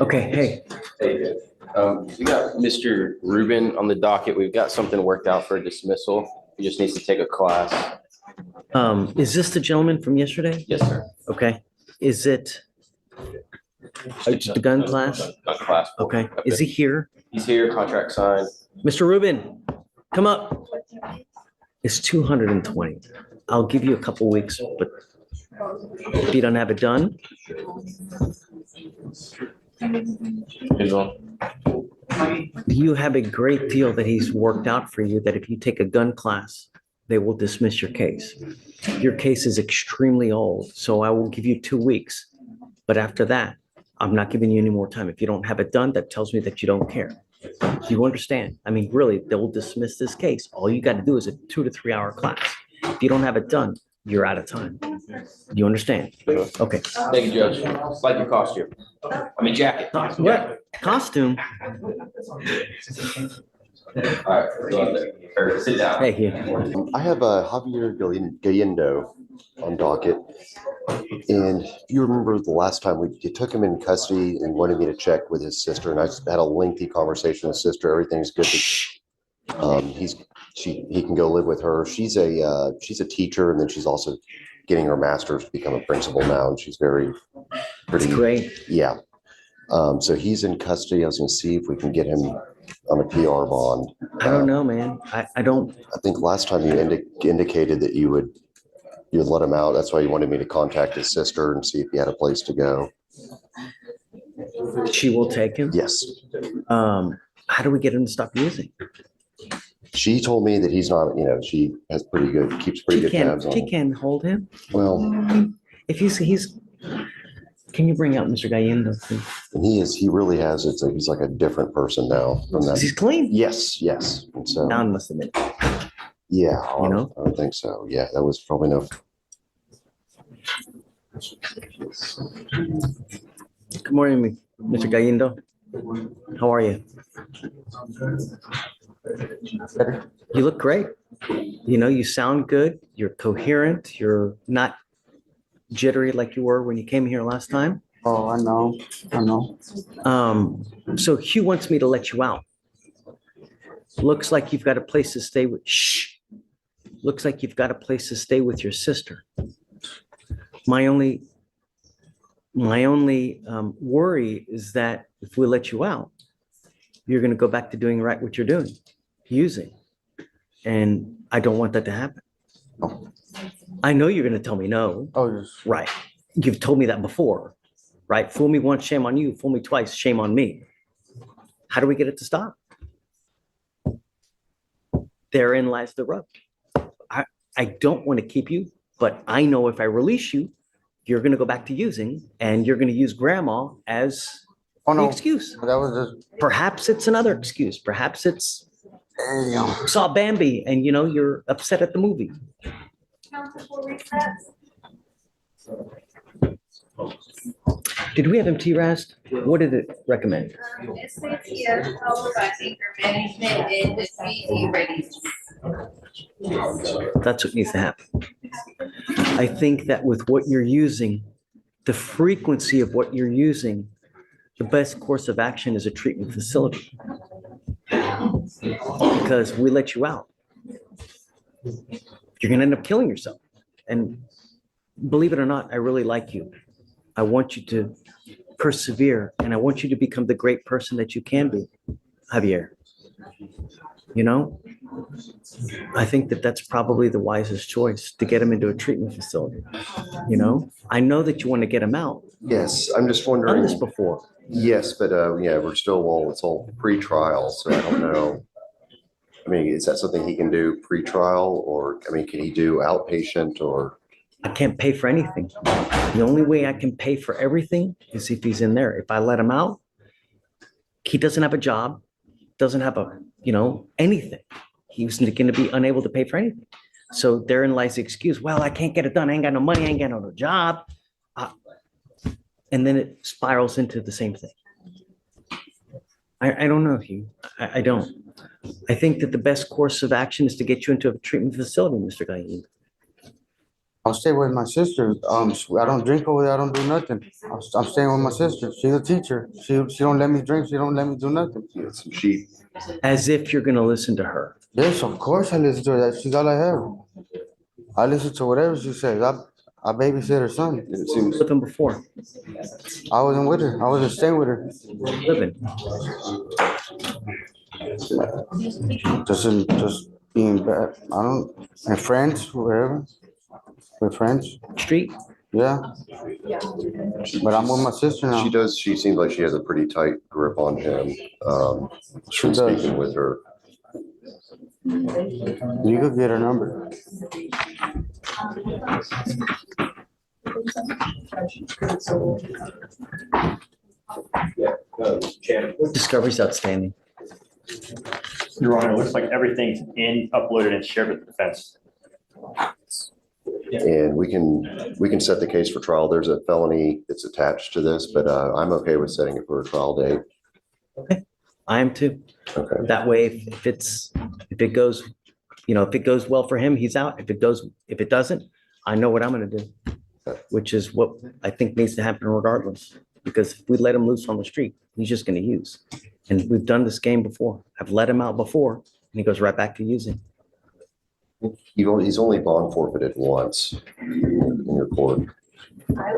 Okay, hey, Hey, we got Mr. Rubin on the docket. We've got something worked out for a dismissal. He just needs to take a class. is this the gentleman from yesterday? Yes, sir. Okay, is it the gun class? Gun class. Okay, is he here? He's here, contract signed. Mr. Rubin, come up. It's 220. I'll give you a couple weeks, but if you don't have it done, you have a great deal that he's worked out for you that if you take a gun class, they will dismiss your case. Your case is extremely old, so I will give you 2 weeks. But after that, I'm not giving you any more time. If you don't have it done, that tells me that you don't care. Do you understand? I mean, really, they will dismiss this case. All you got to do is a 2 to 3 hour class. If you don't have it done, you're out of time. You understand? Okay. Thank you, Judge. Like your costume. Jacket. What? Costume? All right, go out there. Or sit down. Hey, here. I have Javier Gendo on docket. And if you remember the last time you took him in custody and wanted me to check with his sister, and I had a lengthy conversation with his sister. Everything's good. He can go live with her. She's a teacher, and then she's also getting her master's to become a principal now, and she's pretty Great. Yeah. So he's in custody. I was going to see if we can get him on a PR bond. I don't know, man. I don't. I think last time you indicated that you would let him out. That's why you wanted me to contact his sister and see if he had a place to go. She will take him? Yes. How do we get him to stop using? She told me that he's not, she has keeps pretty good tabs on She him. can hold him? Well, If he's, can you bring out Mr. Gendo? and he really has, he's like a different person now from that. He's clean? Yes. And so, Don must admit. yeah, You know? I don't think so. Yeah, that was probably no. Good morning, Mr. Gendo. How are you? You look great. You sound good. You're coherent. You're not jittery like you were when you came here last time. Oh, I know. So Hugh wants me to let you out. Looks like you've got a place to stay with. Looks like you've got a place to stay with your sister. My only worry is that if we let you out, you're going to go back to doing right what you're doing, using. And I don't want that to happen. Oh. I know you're going to tell me no. Oh, yes. Right. You've told me that before, right? Fool me once, shame on you. Fool me twice, shame on me. How do we get it to stop? Therein lies the rub. I don't want to keep you, but I know if I release you, you're going to go back to using, and you're going to use grandma as the excuse. That was just, Perhaps it's another excuse. Perhaps it's saw Bambi and you're upset at the movie. Did we have him T-Rast? What did it recommend? SATF followed by anger management and the readiness. That's what needs to happen. I think that with what you're using, the frequency of what you're using, the best course of action is a treatment facility. Because we let you out, you're going to end up killing yourself. And believe it or not, I really like you. I want you to persevere, and I want you to become the great person that you can be, Javier. I think that that's probably the wisest choice, to get him into a treatment facility. I know that you want to get him out. Yes, I'm just Done wondering. this before. Yes, but we're still it's all pre-trial, so I don't know. Is that something he can do pre-trial, or can he do outpatient, or? I can't pay for anything. The only way I can pay for everything is if he's in there. If I let him out, he doesn't have a job, doesn't have anything. He's going to be unable to pay for anything. So therein lies the excuse. Well, I can't get it done. I ain't got no money. I ain't got no job. And then it spirals into the same thing. I don't know, Hugh. I don't. I think that the best course of action is to get you into a treatment facility, Mr. Gaid. I'll stay with my sister. I don't drink over there. I don't do nothing. I'm staying with my sister. She's a teacher. She don't let me drink. She don't let me do nothing. She, As if you're gonna listen to her. Yes, of course I listen to her. She's all I have. I listen to whatever she says. I babysit her son. it seems, With him before, I wasn't with her. I wasn't staying with her. living. Just being bad. I don't, and friends, wherever. We're friends. Street, Yeah. But I'm with my sister now. she seems like she has a pretty tight grip on him. She From does. speaking with her. You could get her number. discovery's outstanding. Your Honor, it looks like everything's uploaded and shared with the defense. And we can set the case for trial. There's a felony that's attached to this, but I'm okay with setting it for a trial date. I am too. Okay. That way, if it goes, if it goes well for him, he's out. If it doesn't, I know what I'm gonna do, which is what I think needs to happen regardless. Because if we let him loose on the street, he's just gonna use. And we've done this game before. I've let him out before, and he goes right back to using. He's only bond forfeited once in your court. I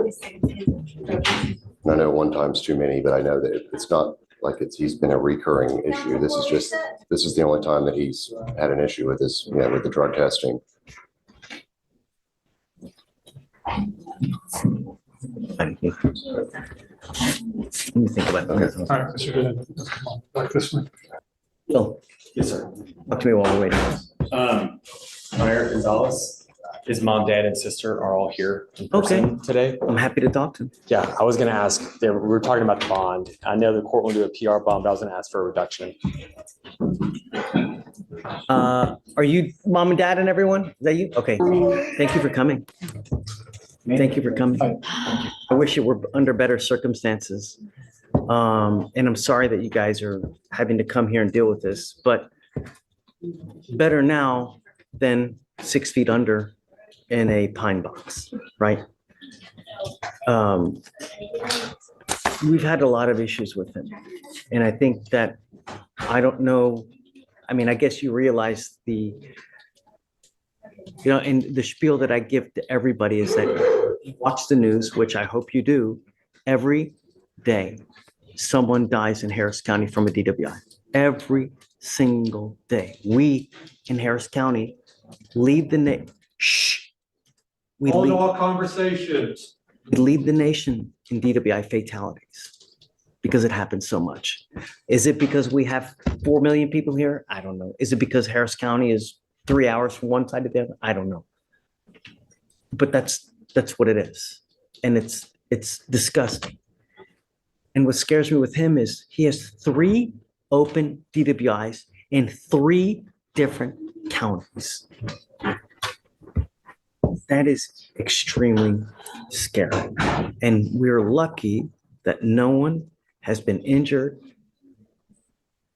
know one time's too many, but I know that it's not like he's been a recurring issue. This is the only time that he's had an issue with this, with the drug testing. Thank you. Let me think about All that. right, Mr. Gendo, come on, back this way. Phil, Yes, sir. talk to me while we're waiting. Mayor Gonzales, his mom, dad, and sister are all here in person today. I'm happy to talk to him. Yeah, I was gonna ask, we were talking about the bond. I know the court will do a PR bond, but I was gonna ask for a reduction. Are you mom and dad and everyone? Is that you? Okay. Thank you for coming. Thank you for coming. I wish it were under better circumstances. And I'm sorry that you guys are having to come here and deal with this, but better now than 6 feet under in a pine box, right? We've had a lot of issues with him. And I think that, I don't know, I guess you realize and the spiel that I give to everybody is that you watch the news, which I hope you do. Every day, someone dies in Harris County from a DWI. Every single day. We in Harris County lead the we Hold lead, all conversations. we lead the nation in DWI fatalities because it happens so much. Is it because we have 4 million people here? I don't know. Is it because Harris County is 3 hours from one side to the other? I don't know. But that's what it is. And it's disgusting. And what scares me with him is he has 3 open DWIs in 3 different counties. That is extremely scary. And we're lucky that no one has been injured.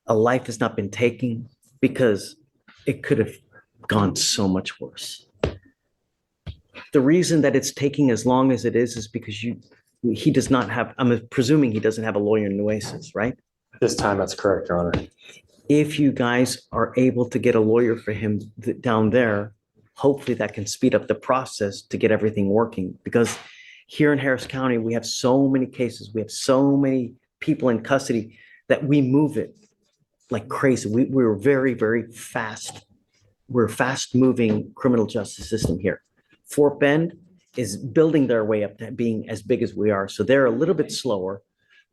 A life has not been taken because it could have gone so much worse. The reason that it's taking as long as it is because he does not have, I'm presuming he doesn't have a lawyer in Nueces, right? This time, that's correct, Your Honor. If you guys are able to get a lawyer for him down there, hopefully that can speed up the process to get everything working. Because here in Harris County, we have so many cases, we have so many people in custody that we move it like crazy. We're very, very fast. We're a fast-moving criminal justice system here. Fort Bend is building their way up to being as big as we are. So they're a little bit slower,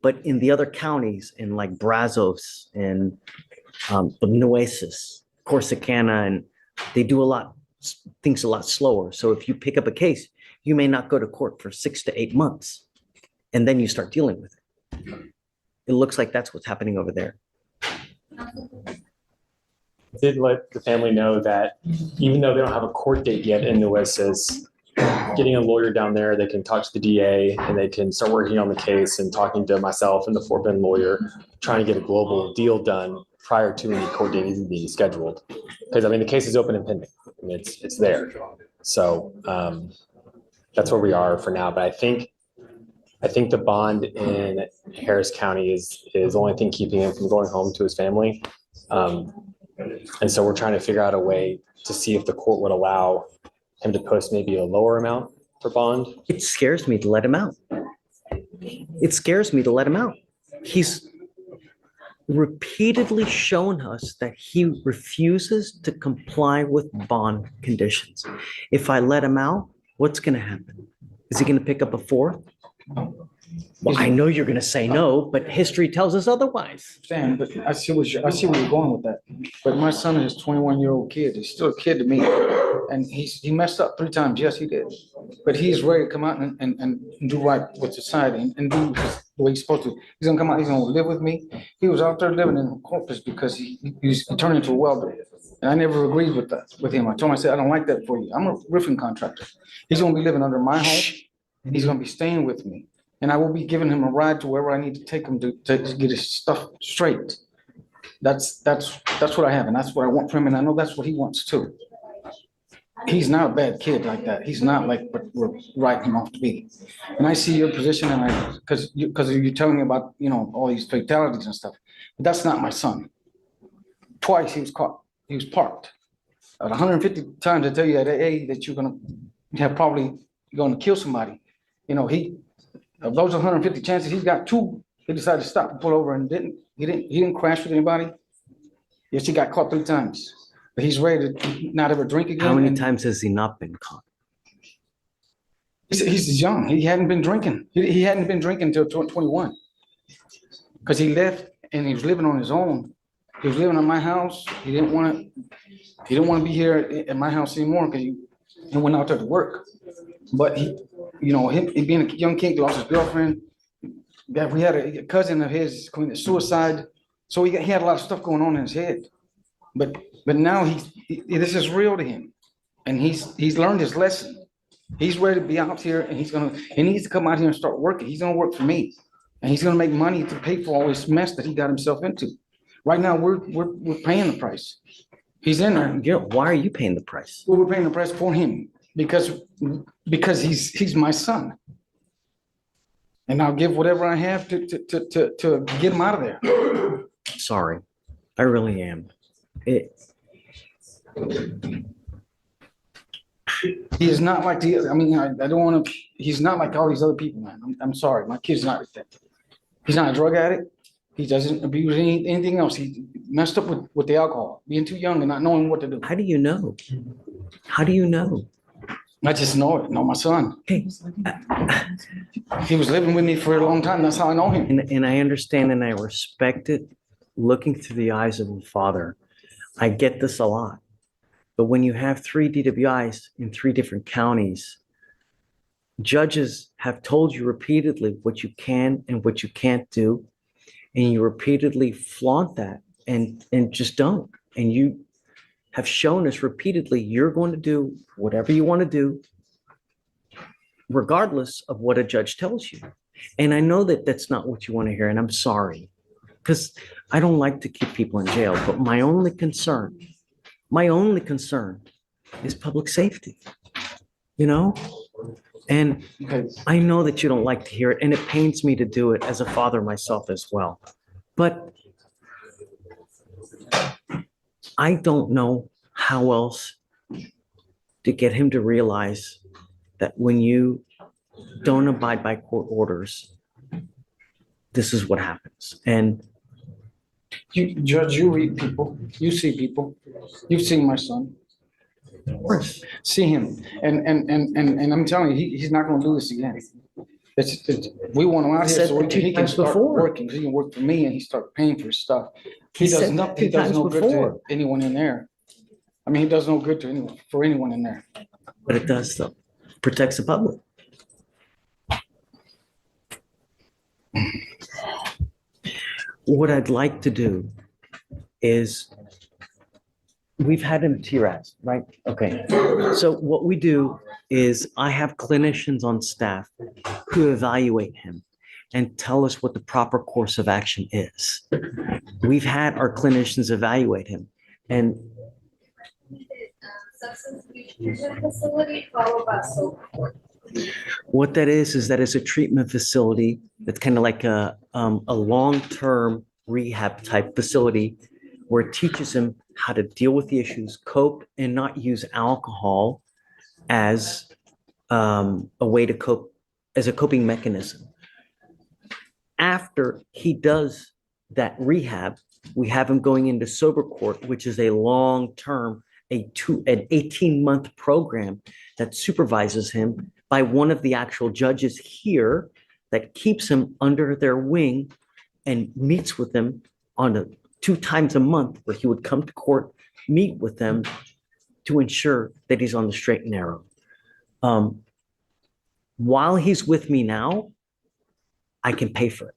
but in the other counties, in like Brazos and Nueces, Corsicana, and they do things a lot slower. So if you pick up a case, you may not go to court for 6 to 8 months, and then you start dealing with it. It looks like that's what's happening over there. Did let the family know that even though they don't have a court date yet in Nueces, getting a lawyer down there, they can talk to the DA and they can start working on the case and talking to myself and the Fort Bend lawyer, trying to get a global deal done prior to any court date even being scheduled. Because the case is open and pending. It's there. So that's where we are for now. But I think the bond in Harris County is the only thing keeping him from going home to his family. And so we're trying to figure out a way to see if the court would allow him to post maybe a lower amount for bond. It scares me to let him out. It scares me to let him out. He's repeatedly shown us that he refuses to comply with bond conditions. If I let him out, what's going to happen? Is he going to pick up a fourth? Well, I know you're going to say no, but history tells us otherwise. Sam, but I see where you're going with that. But my son is 21-year-old kid. He's still a kid to me. And he messed up 3 times. Yes, he did. But he's ready to come out and do right with society and do the way he's supposed to. He's gonna come out, he's gonna live with me. He was out there living in Corpus because he turned into a welder. And I never agreed with that with him. I told him, I said, I don't like that for you. I'm a roofing contractor. He's gonna be living under my home. And he's gonna be staying with me. And I will be giving him a ride to wherever I need to take him to get his stuff straight. That's what I have, and that's what I want from him, and I know that's what he wants too. He's not a bad kid like that. He's not like what we're writing him off to be. And I see your position, and because you're telling me about, you know, all these fatalities and stuff, but that's not my son. Twice he was caught. He was parked. 150 times I tell you at AA that you're gonna have probably gonna kill somebody. You know, of those 150 chances, he's got 2. He decided to stop and pull over and he didn't crash with anybody. Yes, he got caught 3 times, but he's ready to not ever drink again. How many times has he not been caught? He's young. He hadn't been drinking. He hadn't been drinking until 21, because he left and he was living on his own. He was living at my house. He didn't want to be here at my house anymore because he went out there to work. But he being a young kid, lost his girlfriend. Yeah, we had a cousin of his committed suicide, so he had a lot of stuff going on in his head. But now this is real to him, and he's learned his lesson. He's ready to be out here, and he needs to come out here and start working. He's gonna work for me, and he's gonna make money to pay for all this mess that he got himself into. Right now, we're paying the price. He's in there. Why are you paying the price? Well, we're paying the price for him because he's my son. And I'll give whatever I have to get him out of there. Sorry, I really am. He is not like the, I mean, I don't want to, he's not like all these other people, man. I'm sorry, my kid's not like that. He's not a drug addict. He doesn't abuse anything else. He messed up with the alcohol, being too young and not knowing what to do. How do you know? How do you know? I just know it, know my son. Okay. He was living with me for a long time. That's how I know him. And I understand and I respect it, looking through the eyes of a father. I get this a lot. But when you have 3 DWIs in 3 different counties, judges have told you repeatedly what you can and what you can't do. And you repeatedly flaunt that and just don't. And you have shown us repeatedly you're going to do whatever you want to do, regardless of what a judge tells you. And I know that that's not what you want to hear, and I'm sorry, because I don't like to keep people in jail. But my only concern is public safety, you know? And I know that you don't like to hear it, and it pains me to do it as a father myself as well. But I don't know how else to get him to realize that when you don't abide by court orders, this is what happens. And You judge, you read people, you see people, you've seen my son. See him, and I'm telling you, he's not gonna do this again. We want him out here so he can start working, he can work for me and he start paying for his stuff. He does nothing, he does no good to anyone in there. I mean, he does no good to anyone in there. but it does though, protects the public. What I'd like to do is, we've had him TRAS, right? Okay. So what we do is I have clinicians on staff who evaluate him and tell us what the proper course of action is. We've had our clinicians evaluate him, and substance abuse treatment facility followed by sober court. What that is that it's a treatment facility that's kind of like a long-term rehab type facility where it teaches him how to deal with the issues, cope, and not use alcohol as a way to cope, as a coping mechanism. After he does that rehab, we have him going into sober court, which is a long-term, an 18-month program that supervises him by one of the actual judges here that keeps him under their wing and meets with them on 2 times a month, where he would come to court, meet with them to ensure that he's on the straight and narrow. While he's with me now, I can pay for it.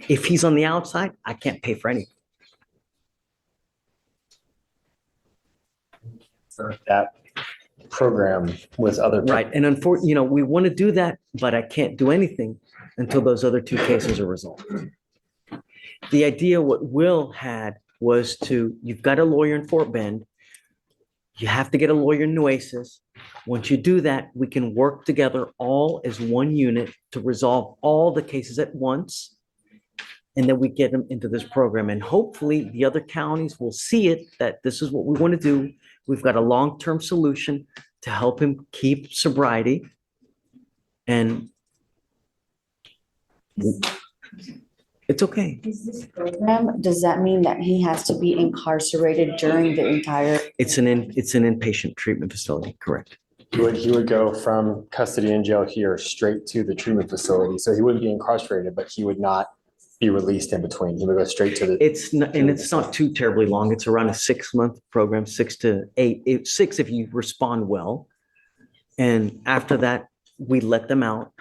If he's on the outside, I can't pay for anything. For that program with other. Right. And unfortunately, we want to do that, but I can't do anything until those other 2 cases are resolved. The idea what Will had was you've got a lawyer in Fort Bend. You have to get a lawyer in Nueces. Once you do that, we can work together all as one unit to resolve all the cases at once. And then we get them into this program. And hopefully the other counties will see it, that this is what we want to do. We've got a long-term solution to help him keep sobriety. And it's okay. Is this program, does that mean that he has to be incarcerated during the entire? It's an inpatient treatment facility, correct? He would go from custody and jail here straight to the treatment facility. So he wouldn't be incarcerated, but he would not be released in between. He would go straight to the. It's not too terribly long. It's around a 6-month program, 6 to 8, 6 if you respond well. And after that, we let them out,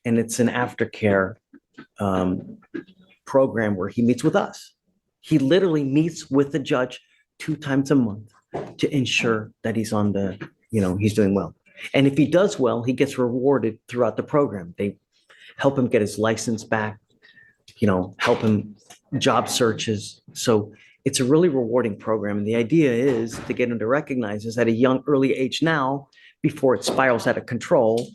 and it's an aftercare program where he meets with us. He literally meets with the judge 2 times a month to ensure that he's on he's doing well. And if he does well, he gets rewarded throughout the program. They help him get his license back, help him job searches. So it's a really rewarding program. And the idea is to get him to recognize this at a young, early age now, before it spirals out of control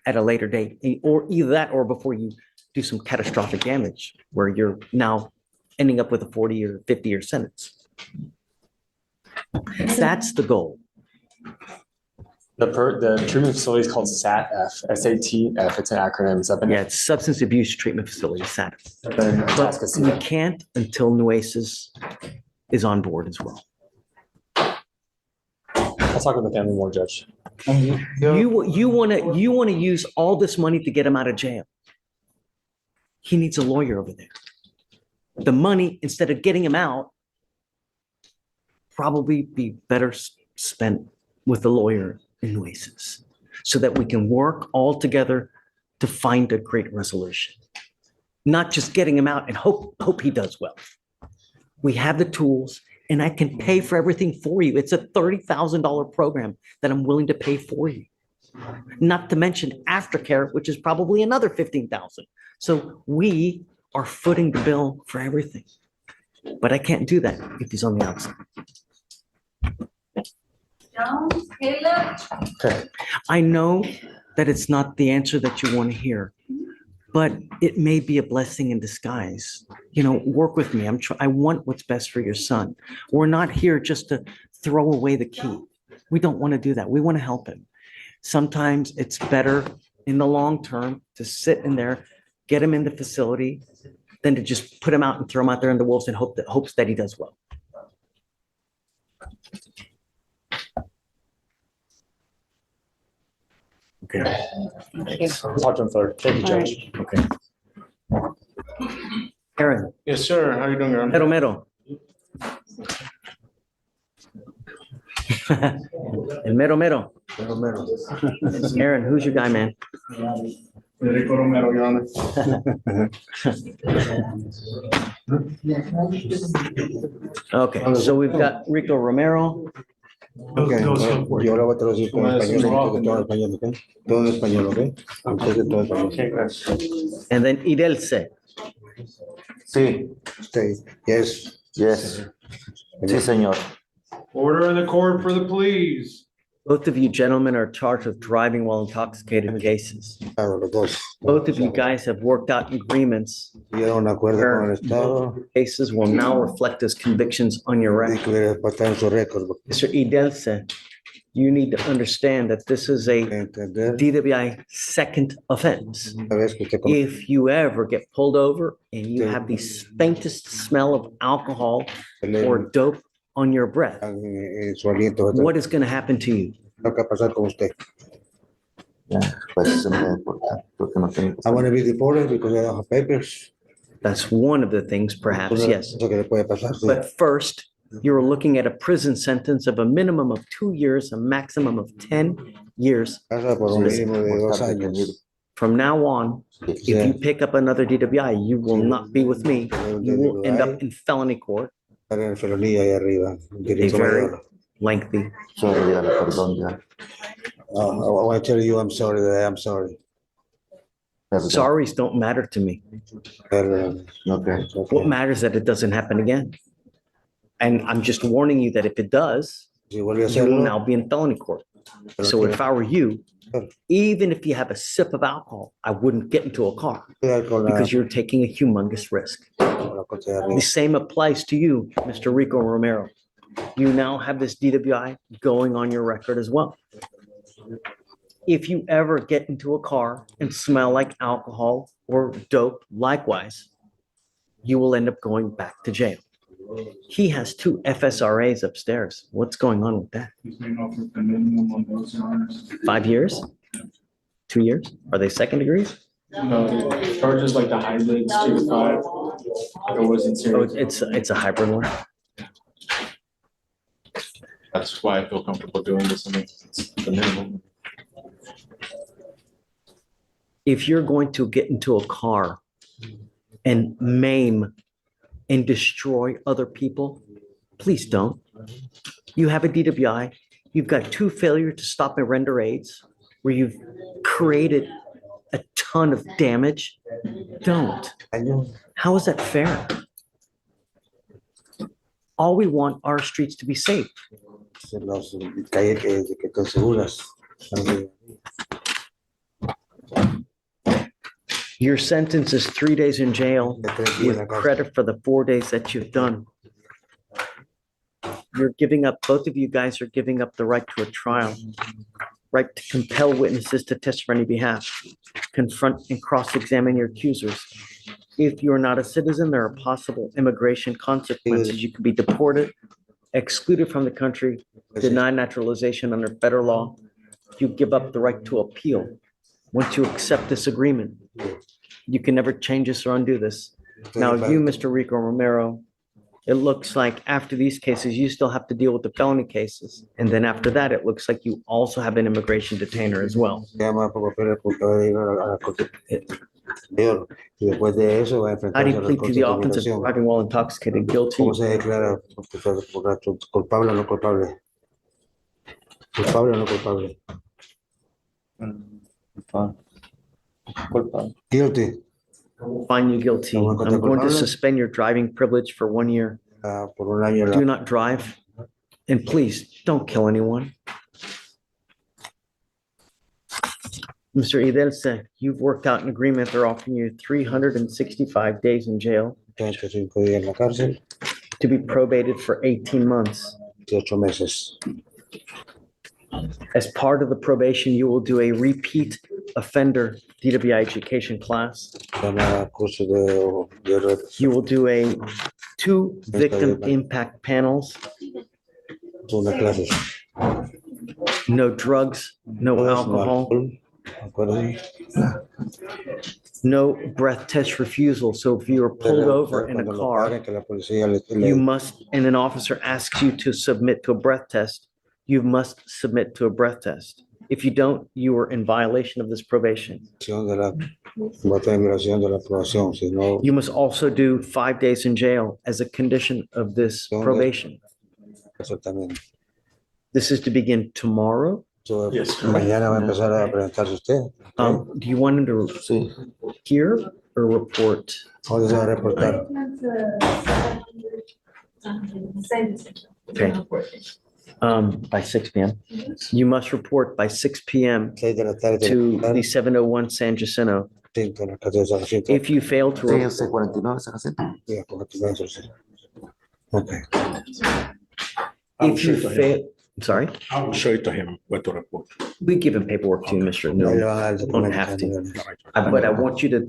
at a later date, or either that or before you do some catastrophic damage where you're now ending up with a 40 or 50-year sentence. That's the goal. The treatment facility is called SATF, SATF. It's an acronym. Yeah, it's Substance Abuse Treatment Facility, SATF. But we can't until Nueces is on board as well. I'll talk with the family more, Judge. You want to use all this money to get him out of jail. He needs a lawyer over there. The money, instead of getting him out, probably be better spent with a lawyer in Nueces, so that we can work all together to find a great resolution. Not just getting him out and hope he does well. We have the tools, and I can pay for everything for you. It's a $30,000 program that I'm willing to pay for you. Not to mention aftercare, which is probably another $15,000. So we are footing the bill for everything. But I can't do that if he's on the outside. Jones, Caleb, Okay. I know that it's not the answer that you want to hear, but it may be a blessing in disguise. Work with me. I want what's best for your son. We're not here just to throw away the key. We don't want to do that. We want to help him. Sometimes it's better in the long term to sit in there, get him in the facility, than to just put him out and throw him out there in the wolves and hopes that he does well. Okay. I'll talk to him further. Thank you, Judge. Okay. Aaron, Yes, sir. How you doing, Aaron? mero. El mero. Aaron, who's your guy, man? Federico Romero, Your Honor. Okay, so we've got Rico Romero. Okay. Yo ahora voy a traducir todo en español, todo en español, ¿ok? Todo en español, ¿ok? Usted todo en español. And then Idelce. Sí. Stay. Yes. Yes. Sí, señor. Order in the court for the pleas. Both of you gentlemen are charged with driving while intoxicated cases. Claro, los dos. Both of you guys have worked out agreements. Llegaron a un acuerdo con el Estado Cases will now reflect as convictions on your y record. que está en su récord. Mr. Idelce, you need to understand that this is a Entender DWI second offense. una vez que usted If you ever get pulled over and you have the faintest smell of alcohol or dope on your breath, en su aliento, what is going to happen to you? ¿qué va a pasar con usted? Pues se me deporta porque no tengo. I want to be deported because I don't have papers. That's one of the things, perhaps, yes. Eso que le puede pasar. Sí. But first, you're looking at a prison sentence of a minimum of 2 years, a maximum of 10 years. Pasa por un mínimo de 2 años. From now on, if you pick up another DWI, you will not be with me. You will end up in felony court, Estar en felonía ahí arriba. a Delito very mayor. lengthy. Sorry, dígale perdón ya. I want to tell you I'm sorry that I am sorry. Perdón. Sorries don't matter to me. Perdón. Okay. What matters is that it doesn't happen again. And I'm just warning you that if it does, Si vuelve a you will hacerlo, now be in felony court. So if I were you, even if you have a sip of alcohol, I wouldn't get into a car cuidar con la, because you're taking a humongous risk. con la cosa de The arriba. same applies to you, Mr. Rico Romero. You now have this DWI going on your record as well. If you ever get into a car and smell like alcohol or dope, likewise, you will end up going back to jail. He has 2 FSRAs upstairs. What's going on with that? 5 years? 2 years? Are they second degrees? No, the charges like the hybrids, 2 to 5. It wasn't Oh, serious. it's a hybrid one. That's why I feel comfortable doing this. I mean, it's the minimum. If you're going to get into a car and maim and destroy other people, please don't. You have a DWI, you've got 2 failure to stop and render aids, where you've created a ton of damage. Don't. How is that fair? All we want are our streets to be safe. Las calles que están seguras. Your sentence is 3 days in jail with credit for the 4 days that you've done. You're giving up, both of you guys are giving up the right to a trial, right to compel witnesses to testify on your behalf, confront and cross-examine your accusers. If you're not a citizen, there are possible immigration consequences. You could be deported, excluded from the country, denied naturalization under federal law. You give up the right to appeal. Once you accept this agreement, you can never change this or undo this. Now, you, Mr. Rico Romero, it looks like after these cases, you still have to deal with the felony cases. And then after that, it looks like you also have an immigration detainer as well. Llama por papel porque va a ir a la corte superior. Y después de eso va a How do enfrentarse you a la plead to corte the de offense of inmigración. driving while intoxicated? Guilty? ¿Cómo se declara culpable o no culpable? ¿Culpable o no culpable? Culpable. Guilty. Find you guilty. I'm going to suspend your driving privilege for 1 year. Por un año. Do not drive. And please, don't kill anyone. Mr. Idelce, you've worked out an agreement. They're offering you 365 days in jail 35 días en la cárcel, to be probated for 18 months. 18 meses. As part of the probation, you will do a repeat offender DWI education class. Llama curso de You will do 2 victim impact panels, una clase. no drugs, no alcohol, Acuérdense. no breath test refusal. So if you are pulled over in a Cuando lo car, paren, que la policía you must, and an officer asks you to submit to a breath test, you must submit to a breath test. If you don't, you are in violation of this probation. de la inmigración de la aprobación, si no, You must also do 5 days in jail as a condition of this probation. eso también. This is to begin tomorrow. So, Yes. mañana va a empezar a presentarse usted. Do you want him to Sí. hear or report? ¿Dónde se va a reportar? Okay. By 6 p.m. You must report by 6 p.m. 6 de la tarde. to the 701 San Jacinto. 5 de la tarde de San Jacinto. If you fail to, report, 649 San Jacinto. Yeah, correcto, eso sí. Okay. if you fail, I'm sorry, I will show it to him what to report. we give him paperwork to you, Mr. Ahí le No. van a dar el Don't documento have to. también. But I want you to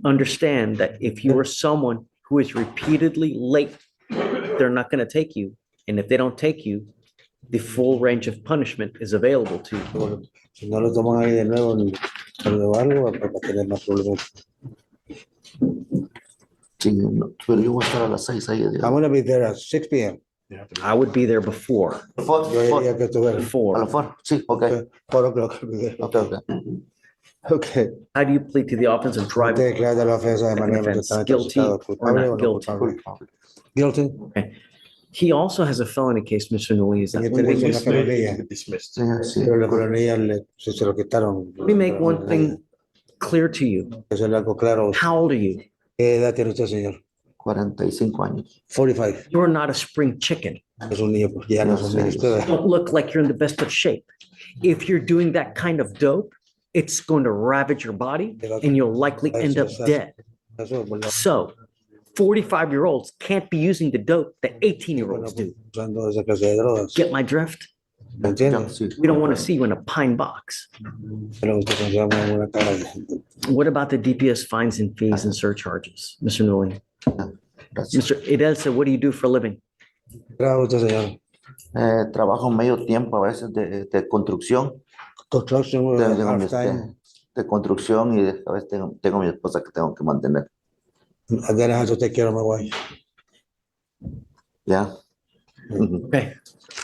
understand that if you are someone who is repeatedly late, they're not going to take you. And if they don't take you, the full range of punishment is available to you. Si no lo toman ahí de nuevo, o algo, va a tener más problemas. Sí, no, pero yo voy a estar a las 6 ahí. I'm gonna be there at 6 p.m. I would be there before. Yo diría que estuviera. A Before. las 4. Sí, ok. 4 o'clock. I'll be there. Ok. Okay. How do you plead to the offense of Te driving? declara la ofensa de manera Defense, totalmente guilty intoxicado, or culpable not o no guilty? culpable. Guilty. He also has a felony case, Mr. Newell. Is that Y tenemos una felonía, Dismissed. Sí, sí. pero la felonía se lo quitaron. Let me make one thing clear to you. Eso es algo claro. How old are you? ¿Qué edad tiene usted, señor? 45 años. 45. You're not a spring chicken. Es un niño, porque ya no son niños ustedes. Don't look like you're in the best of shape. If you're doing that kind of dope, it's going to ravage your body and you'll likely end up dead. Eso, bueno, So 45-year-olds can't be using the dope that 18-year-olds do. usando esa clase de drogas. Get my drift? ¿Me entiendes? Sí. We don't want to see you in a pine box. Pero usted conserva una buena cara de- What about the DPS fines and fees and surcharges, Mr. Newell? Gracias. Mr. Idelsa, what do you do for a living? Bravo usted, señor. Trabajo medio tiempo a veces de construcción, Construction, tengo mi, half-time. de construcción y a veces tengo mi esposa que tengo que mantener. And then I have to take care of my wife. Ya, Okay,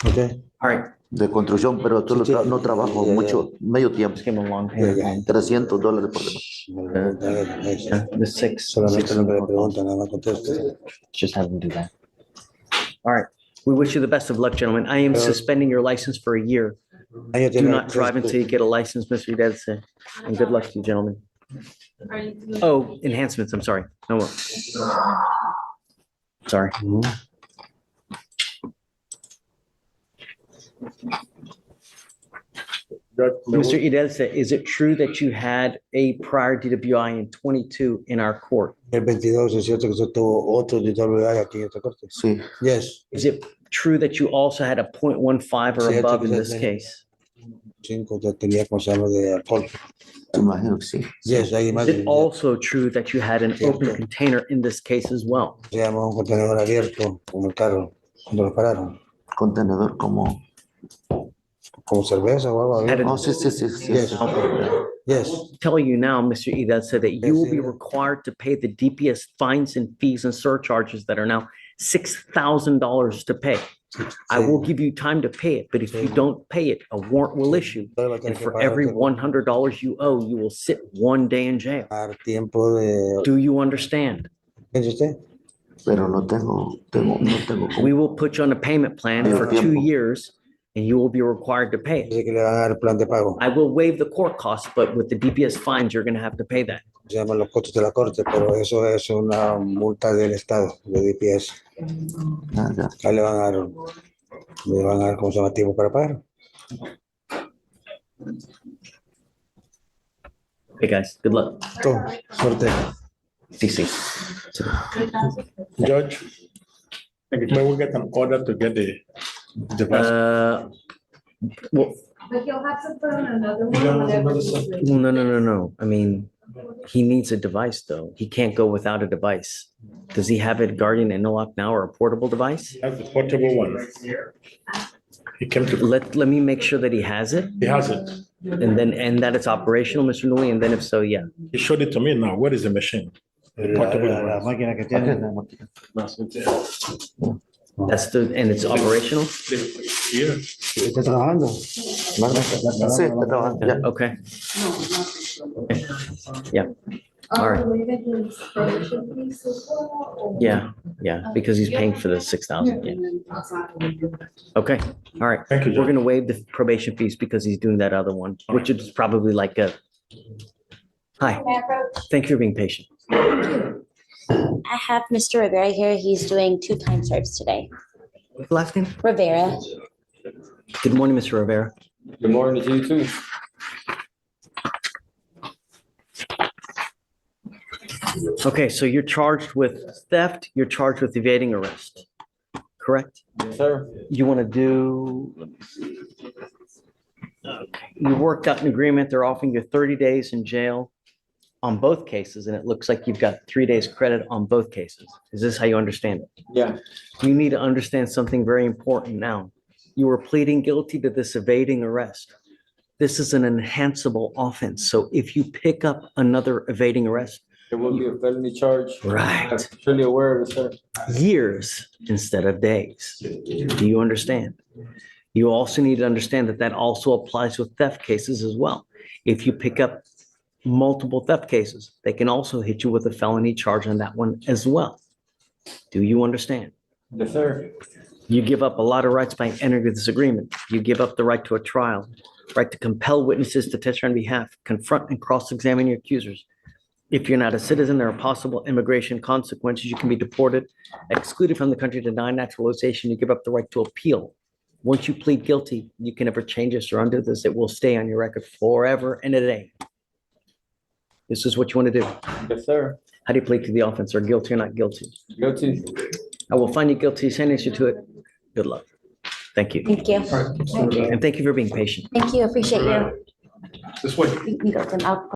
Okay? all right. de construcción, pero no trabajo mucho, medio tiempo. Just give him a long Yeah, hand. yeah. $300 por semana. Me pregunta él, Yeah, the six. solamente lo que le preguntan, nada más conteste. Just have him do that. All right. We wish you the best of luck, gentlemen. I am suspending your license for a year. Ellos Do tienen not drive until you get a license, Mr. Idelsa. And good luck to you, gentlemen. Oh, enhancements, I'm sorry. No more. Sorry. Mr. Idelsa, is it true that you had a prior DWI in 22 in our court? El 22 es cierto que usted tuvo otro DWI aquí en esta corte. Sí, Yes, Is it true that you also had a 0.15 or Sí, above in sí, this sí. case? 5 usted tenía con algo de alcohol. imagino que sí. Yes, hay más. Is it also true that you had an open container in this case as well? Se llama un contenedor abierto, como el carro, cuando lo pararon. Contenedor como... Como cerveza o algo Had abierto. Oh, sí, sí, sí, sí. Yes. sí. Yes, Tell you now, Mr. Idelsa, that you will be Yes, required to pay the DPS fines and fees and surcharges that are now $6,000 to pay. I will give you time to pay it, but if you don't pay it, a warrant will issue. And for every $100 you owe, you will sit 1 day in jail. dar tiempo de. Do you understand? ¿Piensa usted? Pero no tengo como... We will put you on a payment plan for 2 years and you will be required to pay it. Dice que le van a dar plan de pago. I will waive the court costs, but with the DPS fines, you're going to have to pay that. Se llaman los costos de la corte, pero eso es una multa del Estado, de DPS. Ya, ya. Ahí le van a dar como se llama tiempo para pagar. Okay, guys, good luck. Todo, suerte. CC. Judge, may we get an order to get the device? Well, But you'll have to put on another one whenever he's ready. no. I mean, he needs a device though. He can't go without a device. Does he have a Guardian Interlock now or a portable device? That's the portable one. He came to, Let me make sure that he has it he has it. and that it's operational, Mr. Newell, and then if so, yeah. He showed it to me now. Where is the machine? Portable La one. máquina que tiene. And it's operational? Here. ¿Está trabajando? Sí, está trabajando, ya. Okay. Yeah. All right. Yeah, because he's paying for the 6,000. Yeah. Okay, all right. Thank you, We're Judge. gonna waive the probation fees because he's doing that other one, which is probably like a. Hi, thank you for being patient. I have Mr. Rivera here. He's doing 2 time serves today. Last name? Rivera. Good morning, Mr. Rivera. Good morning to you too. Okay, so you're charged with theft, you're charged with evading arrest, correct? Yes, sir. You want to do, let me see. Okay, you worked out an agreement, they're offering you 30 days in jail on both cases, and it looks like you've got 3 days credit on both cases. Is this how you understand it? Yeah. You need to understand something very important now. You were pleading guilty to this evading arrest. This is an enhanceable offense, so if you pick up another evading arrest, It will be a felony charge. right, I'm fully aware of it, sir. years instead of days. Do you understand? You also need to understand that that also applies with theft cases as well. If you pick up multiple theft cases, they can also hit you with a felony charge on that one as well. Do you understand? Yes, sir. You give up a lot of rights by entering this agreement. You give up the right to a trial, right to compel witnesses to testify on behalf, confront and cross-examine your accusers. If you're not a citizen, there are possible immigration consequences. You can be deported, excluded from the country, denied naturalization. You give up the right to appeal. Once you plead guilty, you can never change this or undo this. It will stay on your record forever and a day. This is what you want to do. Yes, sir. How do you plead to the offense? Are guilty or not guilty? Guilty. I will find you guilty, sentence you to it. Good luck. Thank you. Thank you. And thank you for being patient. Thank you. Appreciate you. This way. You can go to, I'll